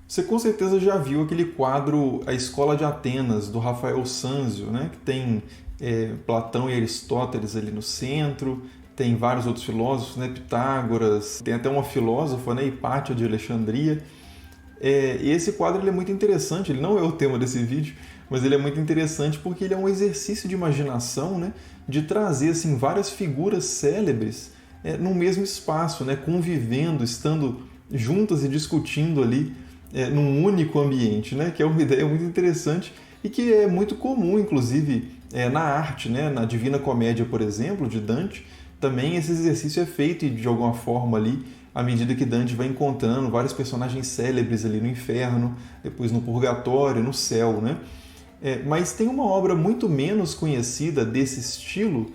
Você com certeza já viu aquele quadro A Escola de Atenas, do Rafael Sanzio, né? Que tem Platão e Aristóteles ali no centro, tem vários outros filósofos, né? Pitágoras, tem até uma filósofa, né? Hipátia de Alexandria. E esse quadro ele é muito interessante, ele não é o tema desse vídeo, mas ele é muito interessante porque ele é um exercício de imaginação, né? De trazer assim, várias figuras célebres no mesmo espaço, né? Convivendo, estando juntas e discutindo ali num único ambiente, né? Que é uma ideia muito interessante e que é muito comum, inclusive, na arte, né? Na Divina Comédia, por exemplo, de Dante, também esse exercício é feito de alguma forma ali, à medida que Dante vai encontrando vários personagens célebres ali no inferno, depois no purgatório, no céu, né? Mas tem uma obra muito menos conhecida desse estilo,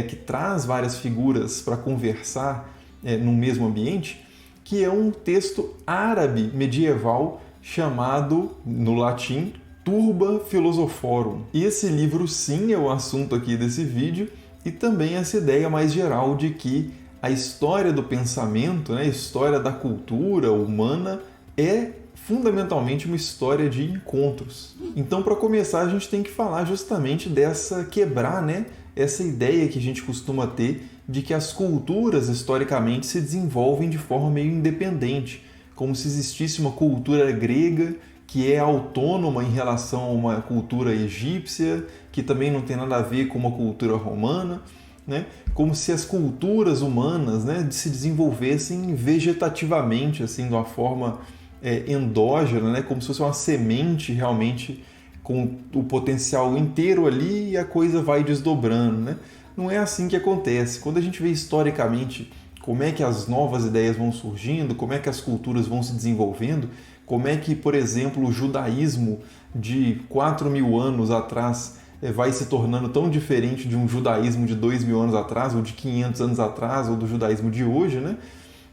que traz várias figuras para conversar no mesmo ambiente, que é um texto árabe medieval chamado, no latim, Turba Philosophorum. E esse livro, sim, é o assunto aqui desse vídeo, e também essa ideia mais geral de que a história do pensamento, né, a história da cultura humana é fundamentalmente uma história de encontros. Então, para começar, a gente tem que falar justamente quebrar, né, essa ideia que a gente costuma ter de que as culturas, historicamente, se desenvolvem de forma meio independente, como se existisse uma cultura grega que é autônoma em relação a uma cultura egípcia, que também não tem nada a ver com uma cultura romana, né? Como se as culturas humanas, né, se desenvolvessem vegetativamente, assim, de uma forma endógena, né? Como se fosse uma semente realmente com o potencial inteiro ali e a coisa vai desdobrando, né? Não é assim que acontece. Quando a gente vê historicamente como é que as novas ideias vão surgindo, como é que as culturas vão se desenvolvendo, como é que, por exemplo, o judaísmo de 4.000 anos atrás vai se tornando tão diferente de um judaísmo de 2.000 anos atrás, ou de 500 anos atrás, ou do judaísmo de hoje, né?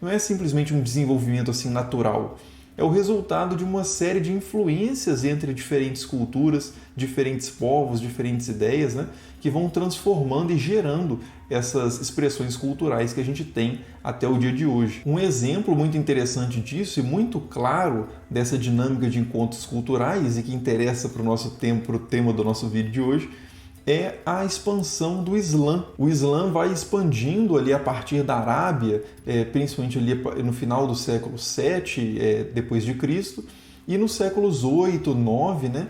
Não é simplesmente um desenvolvimento assim natural. É o resultado de uma série de influências entre diferentes culturas, diferentes povos, diferentes ideias, né, que vão transformando e gerando essas expressões culturais que a gente tem até o dia de hoje. Um exemplo muito interessante disso e muito claro dessa dinâmica de encontros culturais e que interessa para o nosso tempo, para o tema do nosso vídeo de hoje, é a expansão do Islã. O Islã vai expandindo ali a partir da Arábia, principalmente ali no final do século VII depois de Cristo, e nos séculos 8, 9, né,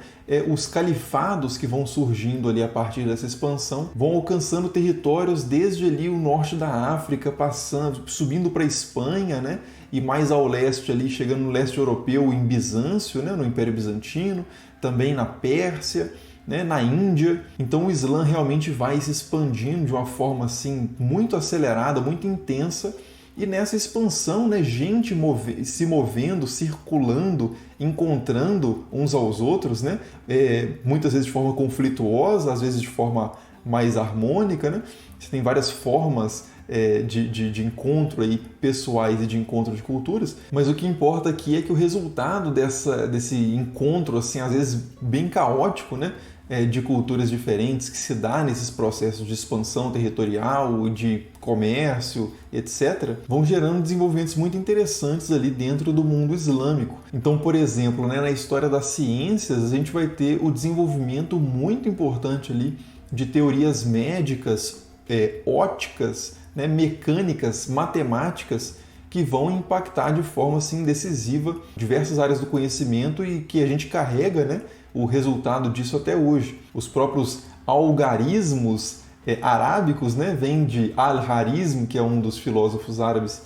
os califados que vão surgindo ali a partir dessa expansão vão alcançando territórios desde ali o norte da África, passando, subindo para a Espanha, né, e mais ao leste ali, chegando no leste europeu, em Bizâncio, né, no Império Bizantino, também na Pérsia, né, na Índia. Então o Islã realmente vai se expandindo de uma forma assim muito acelerada, muito intensa, e nessa expansão, né, gente se movendo, circulando, encontrando uns aos outros, né, muitas vezes de forma conflituosa, às vezes de forma mais harmônica, né? Você tem várias formas de encontro aí, pessoais e de encontro de culturas, mas o que importa aqui é que o resultado desse encontro, assim, às vezes bem caótico, né, de culturas diferentes que se dá nesses processos de expansão territorial, de comércio, etc., vão gerando desenvolvimentos muito interessantes ali dentro do mundo islâmico. Então, por exemplo, né, na história das ciências, a gente vai ter o desenvolvimento muito importante ali de teorias médicas, óticas, né, mecânicas, matemáticas, que vão impactar de forma assim, decisiva diversas áreas do conhecimento e que a gente carrega, né, o resultado disso até hoje. Os próprios algarismos arábicos, né, vêm de Al-Harizm, que é um dos filósofos árabes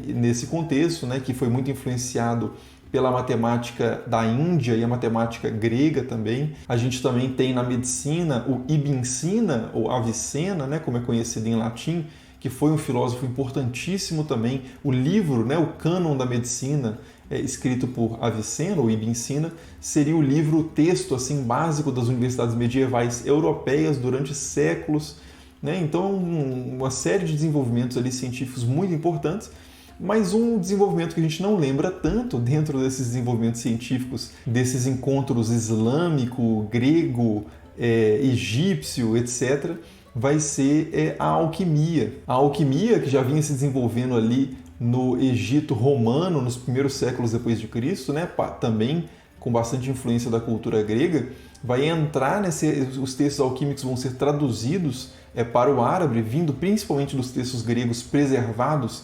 nesse contexto, né, que foi muito influenciado pela matemática da Índia e a matemática grega também. A gente também tem na medicina o Ibn Sina, ou Avicena, né, como é conhecido em latim, que foi um filósofo importantíssimo também. O livro, né, o Cânon da Medicina, escrito por Avicena, ou Ibn Sina, seria o texto assim, básico das universidades medievais europeias durante séculos, né? Então, uma série de desenvolvimentos ali científicos muito importantes, mas um desenvolvimento que a gente não lembra tanto dentro desses desenvolvimentos científicos, desses encontros islâmico, grego, egípcio, etc., vai ser a alquimia. A alquimia, que já vinha se desenvolvendo ali no Egito romano, nos primeiros séculos depois de Cristo, né? Também com bastante influência da cultura grega, vai entrar os textos alquímicos vão ser traduzidos para o árabe, vindo principalmente dos textos gregos preservados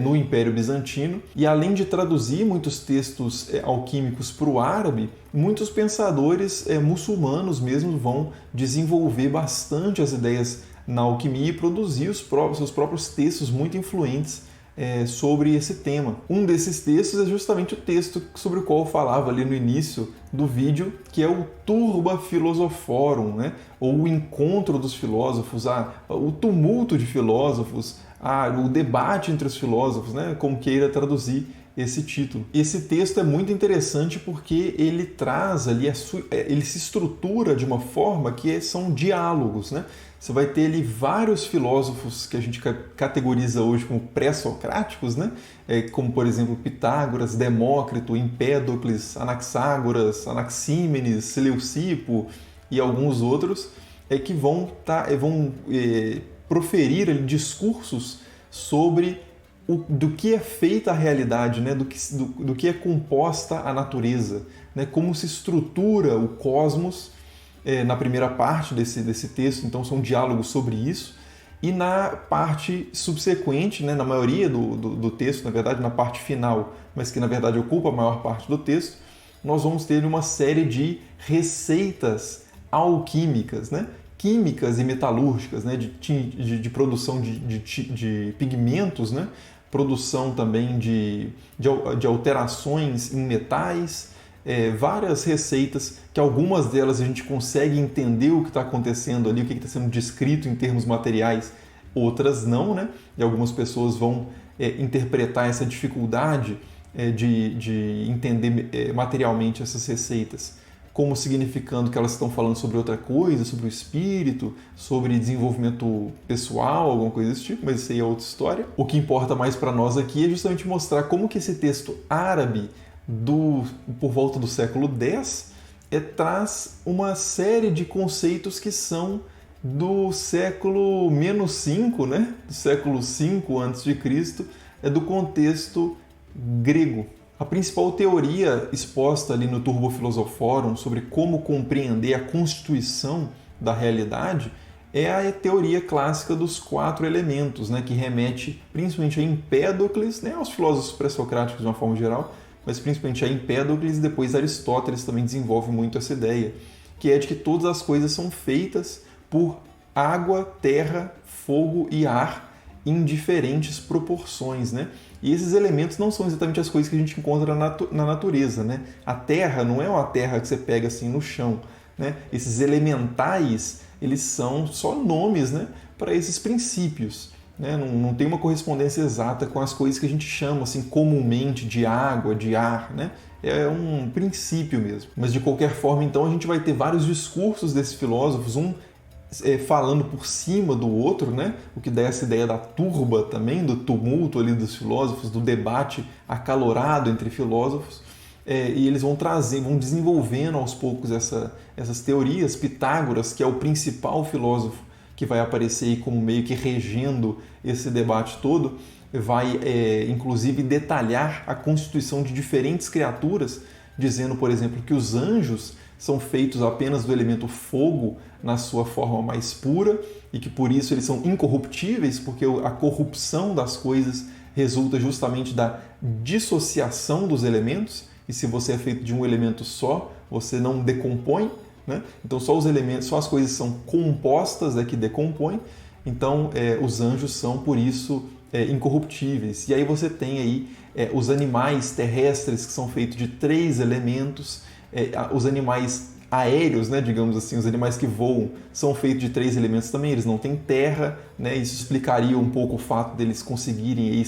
no Império Bizantino. E além de traduzir muitos textos alquímicos para o árabe, muitos pensadores muçulmanos mesmo vão desenvolver bastante as ideias na alquimia e produzir seus próprios textos muito influentes sobre esse tema. Um desses textos é justamente o texto sobre o qual eu falava ali no início do vídeo, que é o Turba Philosophorum, né? Ou o encontro dos filósofos, o tumulto de filósofos, o debate entre os filósofos, né? Como queira traduzir esse título. Esse texto é muito interessante porque ele traz ali, ele se estrutura de uma forma que são diálogos, né? Você vai ter ali vários filósofos que a gente categoriza hoje como pré-socráticos, né? Como, por exemplo, Pitágoras, Demócrito, Empédocles, Anaxágoras, Anaxímenes, Seleucipo e alguns outros, que vão proferir ali discursos sobre do que é feita a realidade, né? do que é composta a natureza, né? Como se estrutura o cosmos, na primeira parte desse texto, então são diálogos sobre isso, e na parte subsequente, né, na maioria do texto, na verdade na parte final, mas que na verdade ocupa a maior parte do texto, nós vamos ter uma série de receitas alquímicas, né, químicas e metalúrgicas, né, de produção de pigmentos, né, produção também de alterações em metais, várias receitas, que algumas delas a gente consegue entender o que está acontecendo ali, o que está sendo descrito em termos materiais, outras não, né? E algumas pessoas vão interpretar essa dificuldade de entender materialmente essas receitas como significando que elas estão falando sobre outra coisa, sobre o espírito, sobre desenvolvimento pessoal, alguma coisa desse tipo, mas isso aí é outra história. O que importa mais para nós aqui é justamente mostrar como que esse texto árabe por volta do século X, traz uma série de conceitos que são do século -5, né? Do século V a.C., do contexto grego. A principal teoria exposta ali no Turba Philosophorum sobre como compreender a constituição da realidade é a teoria clássica dos 4 elementos, né? Que remete principalmente a Empédocles, né? Aos filósofos pré-socráticos de uma forma geral, mas principalmente a Empédocles, e depois Aristóteles também desenvolve muito essa ideia, que é de que todas as coisas são feitas por água, terra, fogo e ar em diferentes proporções, né? E esses elementos não são exatamente as coisas que a gente encontra na natureza, né? A terra não é uma terra que você pega assim no chão, né? Esses elementais, eles são só nomes, né, para esses princípios. Né? Não tem uma correspondência exata com as coisas que a gente chama assim, comumente de água, de ar, né? É um princípio mesmo. Mas de qualquer forma, então, a gente vai ter vários discursos desses filósofos, falando por cima do outro, né? O que dá essa ideia da turba também, do tumulto ali dos filósofos, do debate acalorado entre filósofos. E eles vão desenvolvendo aos poucos essas teorias. Pitágoras, que é o principal filósofo que vai aparecer aí como meio que regendo esse debate todo, vai inclusive detalhar a constituição de diferentes criaturas, dizendo, por exemplo, que os anjos são feitos apenas do elemento fogo na sua forma mais pura e que por isso eles são incorruptíveis, porque a corrupção das coisas resulta justamente da dissociação dos elementos, e se você é feito de um elemento só, você não decompõe, né? Então só os elementos, só as coisas são compostas que decompõem. Então os anjos são por isso incorruptíveis. E aí você tem aí os animais terrestres, que são feitos de 3 elementos, os animais aéreos, né, digamos assim, os animais que voam, são feitos de 3 elementos também, eles não têm terra, né? Isso explicaria um pouco o fato deles conseguirem aí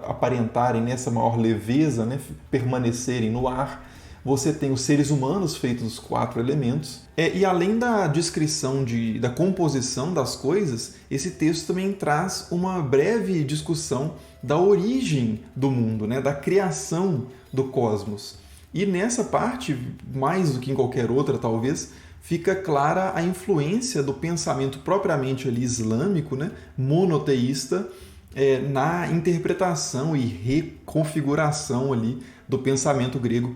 aparentarem nessa maior leveza, né, permanecerem no ar. Você tem os seres humanos feitos dos 4 elementos. E além da descrição da composição das coisas, esse texto também traz uma breve discussão da origem do mundo, né? Da criação do cosmos. E nessa parte, mais do que em qualquer outra talvez, fica clara a influência do pensamento propriamente ali islâmico, né? Monoteísta, na interpretação e reconfiguração ali do pensamento grego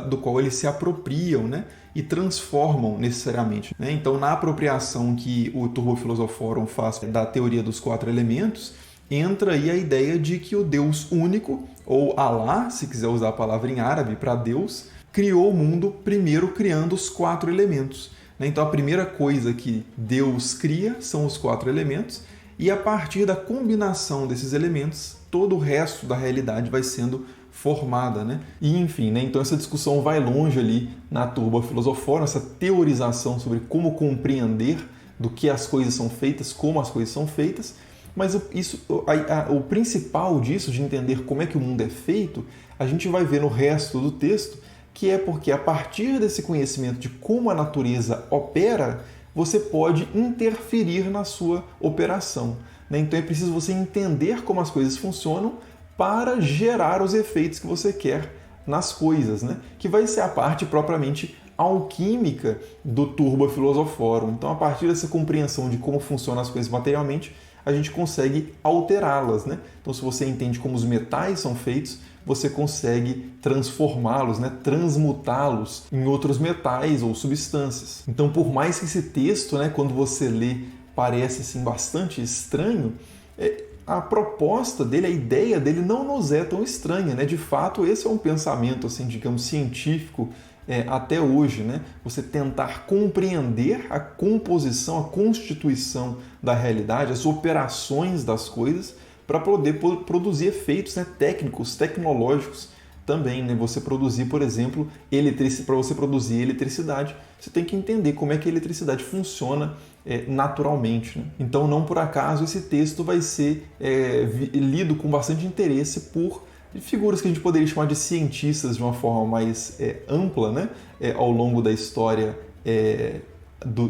do qual eles se apropriam, né, e transformam necessariamente, né? Então, na apropriação que o Turbo Philosophorum faz da teoria dos 4 elementos, entra aí a ideia de que o Deus único, ou Alá, se quiser usar a palavra em árabe para Deus, criou o mundo primeiro criando os 4 elementos. Então, a primeira coisa que Deus cria são os 4 elementos, e a partir da combinação desses elementos, todo o resto da realidade vai sendo formada, né? E enfim, né? Então essa discussão vai longe ali na Turba Philosophorum, essa teorização sobre como compreender do que as coisas são feitas, como as coisas são feitas, mas o principal disso, de entender como é que o mundo é feito, a gente vai ver no resto do texto, que é porque a partir desse conhecimento de como a natureza opera, você pode interferir na sua operação, né? Então é preciso você entender como as coisas funcionam para gerar os efeitos que você quer nas coisas, né? Que vai ser a parte propriamente alquímica do Turba Philosophorum. Então, a partir dessa compreensão de como funcionam as coisas materialmente, a gente consegue alterá-las, né? Então, se você entende como os metais são feitos, você consegue transformá-los, né? Transmutá-los em outros metais ou substâncias. Então, por mais que esse texto, né, quando você lê, parece assim, bastante estranho, a proposta dele, a ideia dele não nos é tão estranha, né? De fato, esse é um pensamento, assim, digamos, científico até hoje, né? Você tentar compreender a composição, a constituição da realidade, as operações das coisas, para poder produzir efeitos, né, técnicos, tecnológicos também, né? Você produzir, por exemplo, para você produzir eletricidade, você tem que entender como é que a eletricidade funciona naturalmente, né? Então, não por acaso, esse texto vai ser lido com bastante interesse por figuras que a gente poderia chamar de cientistas de uma forma mais ampla, né? Ao longo da história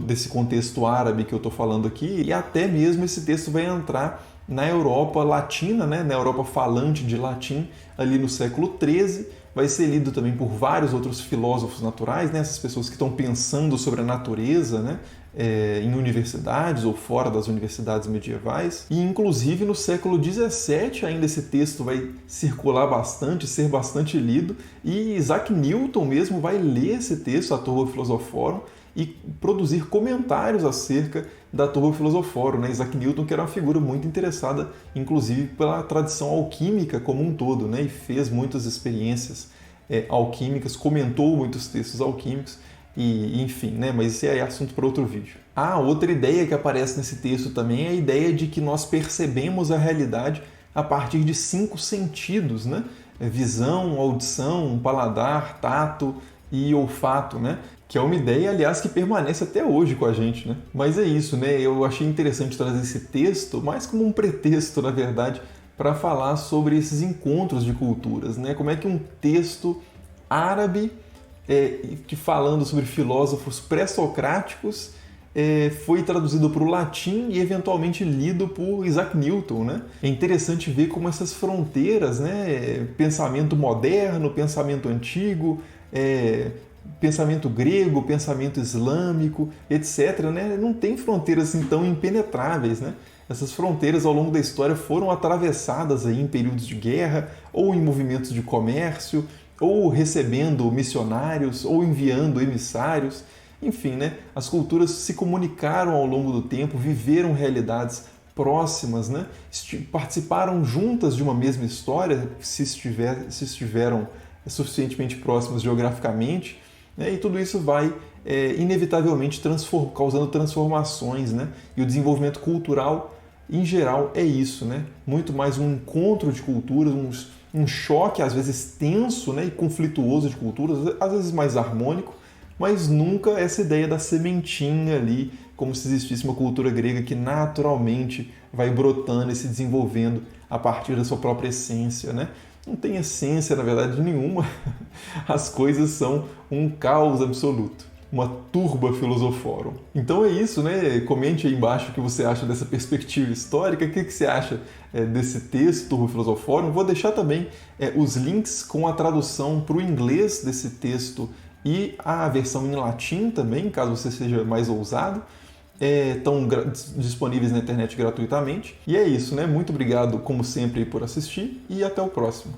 desse contexto árabe que eu estou falando aqui, e até mesmo esse texto vai entrar na Europa latina, né? Na Europa falante de latim, ali no século XIII, vai ser lido também por vários outros filósofos naturais, né? Essas pessoas que estão pensando sobre a natureza, né? Em universidades ou fora das universidades medievais. E inclusive no século XVII ainda esse texto vai circular bastante, ser bastante lido, e Isaac Newton mesmo vai ler esse texto, a Turba Philosophorum, e produzir comentários acerca da Turba Philosophorum, né? Isaac Newton, que era uma figura muito interessada, inclusive, pela tradição alquímica como um todo, né? E fez muitas experiências alquímicas, comentou muitos textos alquímicos, e enfim, né? Mas esse é assunto para outro vídeo. Outra ideia que aparece nesse texto também é a ideia de que nós percebemos a realidade a partir de 5 sentidos, né? Visão, audição, paladar, tato e olfato, né? Que é uma ideia, aliás, que permanece até hoje com a gente, né? Mas é isso, né? Eu achei interessante trazer esse texto, mais como um pretexto, na verdade, para falar sobre esses encontros de culturas, né? Como é que um texto árabe, que falando sobre filósofos pré-socráticos, foi traduzido para o latim e eventualmente lido por Isaac Newton, né? É interessante ver como essas fronteiras, né? Pensamento moderno, pensamento antigo, pensamento grego, pensamento islâmico, etc., né? Não tem fronteiras assim tão impenetráveis, né? Essas fronteiras ao longo da história foram atravessadas aí em períodos de guerra, ou em movimentos de comércio, ou recebendo missionários, ou enviando emissários. Enfim, né? As culturas se comunicaram ao longo do tempo, viveram realidades próximas, né? Participaram juntas de uma mesma história, se estiveram suficientemente próximas geograficamente, né? E tudo isso vai inevitavelmente causando transformações, né? E o desenvolvimento cultural, em geral, é isso, né? Muito mais um encontro de culturas, um choque, às vezes tenso, né? E conflituoso de culturas, às vezes mais harmônico, mas nunca essa ideia da sementinha ali, como se existisse uma cultura grega que naturalmente vai brotando e se desenvolvendo a partir da sua própria essência, né? Não tem essência, na verdade, nenhuma. As coisas são um caos absoluto. Uma turba philosophorum. Então é isso, né? Comente aí embaixo o que você acha dessa perspectiva histórica, o que você acha desse texto, Turba Philosophorum. Vou deixar também os links com a tradução para o inglês desse texto e a versão em latim também, caso você seja mais ousado. estão disponíveis na internet gratuitamente. E é isso, né? Muito obrigado, como sempre, por assistir e até o próximo.